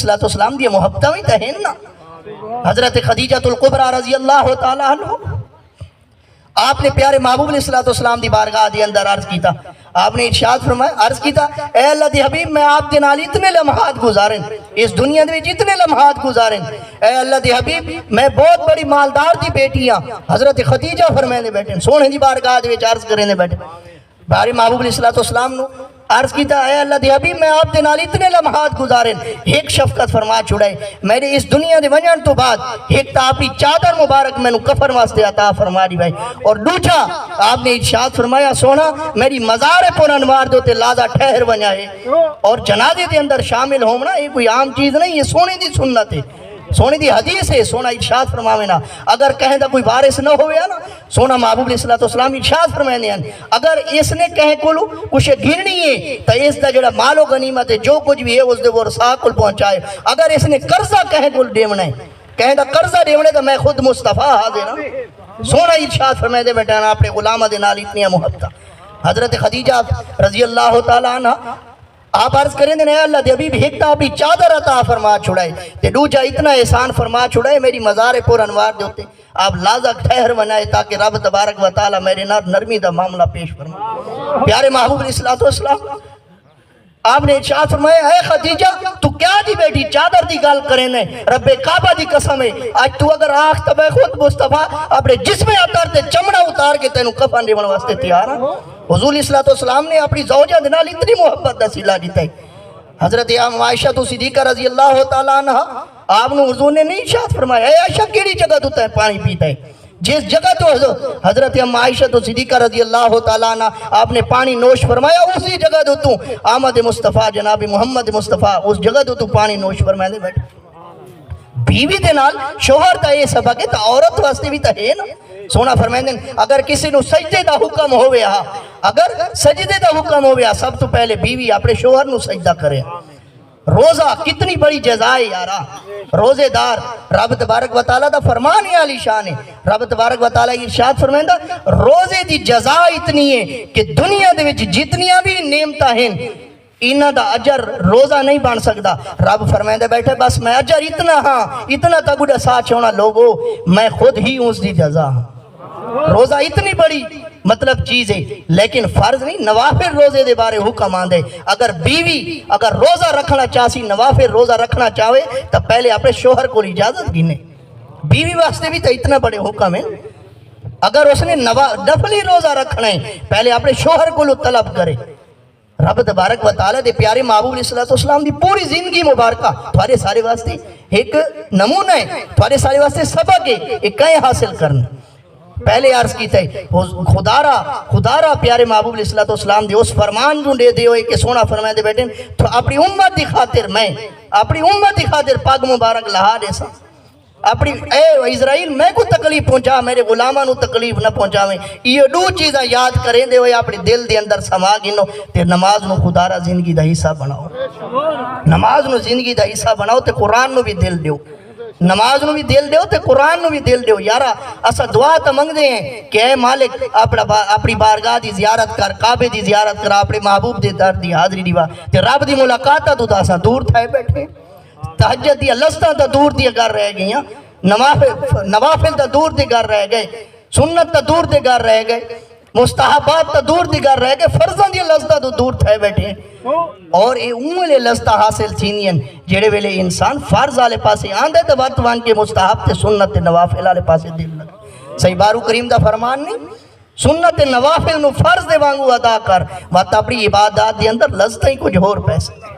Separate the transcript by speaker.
Speaker 1: السلام دی محبتہ میں تہین نا حضرت خدیجہ القبرہ رضی اللہ تعالیٰ عنہ آپ نے پیارے محبوب علیہ السلام دی بارگاہ دی اندر عرض کیتا. آپ نے ارشاد فرمایا عرض کیتا اے اللہ دی حبیب میں آپ دے نال اتنے لمحات گزارن اس دنیا دے وچ اتنے لمحات گزارن اے اللہ دی حبیب میں بہت بڑی مالدار دی بیٹی ہاں. حضرت خدیجہ فرمائے بیٹھے سونے دی بارگاہ دے وچ عرض کرنے بیٹھے پیارے محبوب علیہ السلام نو عرض کیتا اے اللہ دی حبیب میں آپ دے نال اتنے لمحات گزارن ایک شفقت فرما چھڑائے میرے اس دنیا دے ونجن تو بعد ایک تا اپنی چادر مبارک میں نو کفن واسطے عطا فرما دی بھائی اور دوسرا آپ نے ارشاد فرمایا سونا میری مزار پر انوار دوتے لازا ٹھہر بنیا ہے اور جنازے دے اندر شامل ہونا یہ کوئی عام چیز نہیں یہ سونے دی سنت ہے سونے دی حدیث ہے. سونا ارشاد فرماوے نا اگر کہیں دا کوئی وارث نہ ہویا نا سونا محبوب علیہ السلام ارشاد فرمائے ہیں اگر اس نے کہیں کولو کچھ گھرنی ہے تو اس دا جڑا مال و غنیمت ہے جو کچھ بھی ہے اس دے ورثاء کول پہنچائے. اگر اس نے قرضہ کہیں کول دیونا ہے کہیں دا قرضہ دیونے تو میں خود مصطفیٰ حاضر ہوں. سونا ارشاد فرمائے دے بیٹھا نا اپنے غلامہ دے نال اتنی محبت. حضرت خدیجہ رضی اللہ تعالیٰ عنہ آپ عرض کریں دے اللہ دے حبیب ایک تا اپنی چادر عطا فرما چھڑائے تے دوجا اتنا احسان فرما چھڑائے میری مزار پر انوار دے ہوتے آپ لازا ٹھہر بنائے تاکہ رب تبارک و تعالی میرے نرمی دا معاملہ پیش فرما. پیارے محبوب علیہ السلام آپ نے ارشاد فرمایا اے خدیجہ تو کیا دی بیٹی چادر دی گال کریں نے رب کعبہ دی قسم ہے آج تو اگر آخ تبے خود مصطفیٰ اپنے جسم اتار تے چمڑا اتار کے تینوں کفن دیون واسطے تیار ہیں. حضور علیہ السلام نے اپنی زوجہ دنال اتنی محبت دا سلا دیتا ہے. حضرت عائشہ تو صدیقہ رضی اللہ تعالیٰ عنہ آپ نے حضور نے نہیں ارشاد فرمایا اے عائشہ کیڑی جگہ تو تے پانی پیتا ہے جس جگہ تو حضرت عائشہ تو صدیقہ رضی اللہ تعالیٰ عنہ آپ نے پانی نوش فرمایا اسی جگہ تو آمد مصطفیٰ جناب محمد مصطفیٰ اس جگہ تو پانی نوش فرمائے دے بیٹھے. بیوی دے نال شوہر تا یہ سبق ہے تا عورت واسطے بھی تا ہے نا. سونا فرمائے دیں اگر کسی نو سجدے دا حکم ہوئے اگر سجدے دا حکم ہوئے سب تو پہلے بیوی اپنے شوہر نو سجدہ کرے. روزہ کتنی بڑی جزائے یارا روزے دار رب تبارک و تعالیٰ دا فرمان ہے علی شان ہے. رب تبارک و تعالیٰ ارشاد فرمائے دا روزے دی جزا اتنی ہے کہ دنیا دے وچ جتنیاں بھی نعمتاں ہیں انہاں دا اجر روزہ نہیں بن سکتا. رب فرمائے دے بیٹھے بس میں اجر اتنا ہاں اتنا تا گوڑا ساتھ ہونا لوگو میں خود ہی اس دی جزا ہاں. روزہ اتنی بڑی مطلب چیز ہے لیکن فرض نہیں نوافل روزے دے بارے حکم آندے. اگر بیوی اگر روزہ رکھنا چاہسی نوافل روزہ رکھنا چاہے تو پہلے اپنے شوہر کو اجازت گھنے. بیوی واسطے بھی تو اتنا بڑے حکم ہے. اگر اس نے نفلی روزہ رکھنا ہے پہلے اپنے شوہر کو طلب کرے. رب تبارک و تعالیٰ دے پیارے محبوب علیہ السلام دی پوری زندگی مبارکہ تھوڑے سارے واسطے ایک نمونہ ہے تھوڑے سارے واسطے سبق ہے ایک کہیں حاصل کرنا. پہلے عرض کیتا ہے خدارہ پیارے محبوب علیہ السلام دے اس فرمان جو دے ہوئے کہ سونا فرمائے دے بیٹھیں تو اپنی امت دی خاطر میں اپنی امت دی خاطر پاک مبارک لہا دے سا اپنی اے اسرائیل میں کو تکلیف پہنچا میرے غلامہ نو تکلیف نہ پہنچا میں یہ دو چیزاں یاد کریں دے ہوئے اپنی دل دے اندر سما گنو تے نماز نو خدارہ زندگی دا حصہ بناؤ. نماز نو زندگی دا حصہ بناؤ تے قرآن نو بھی دل دیو. نماز نو بھی دل دیو تے قرآن نو بھی دل دیو. یارا اسا دعا تا منگ دے ہیں کہ اے مالک اپنی بارگاہ دی زیارت کر کعبے دی زیارت کر اپنے محبوب دے در دی حاضری دیوا تے رب دی ملاقاتہ تو اسا دور تھائے بیٹھے تہجد دی لستہ تا دور دی گر رہ گئی نوافل تا دور دی گر رہ گئے سنت تا دور دی گر رہ گئے مستحبات تا دور دی گر رہ گئے فرضاں دی لستہ تو دور تھائے بیٹھے. اور اے امولے لستہ حاصل تھینین جڑے ویلے انسان فرض آلے پاسے آندھے تو وقتوان کے مستحب تے سنت نوافل آلے پاسے دل لگے. صحیح بارو کریم دا فرمان نہیں سنت نوافل نو فرض دے وانگو ادا کر وقت اپنی عبادات دے اندر لستہ ہی کچھ اور پیسے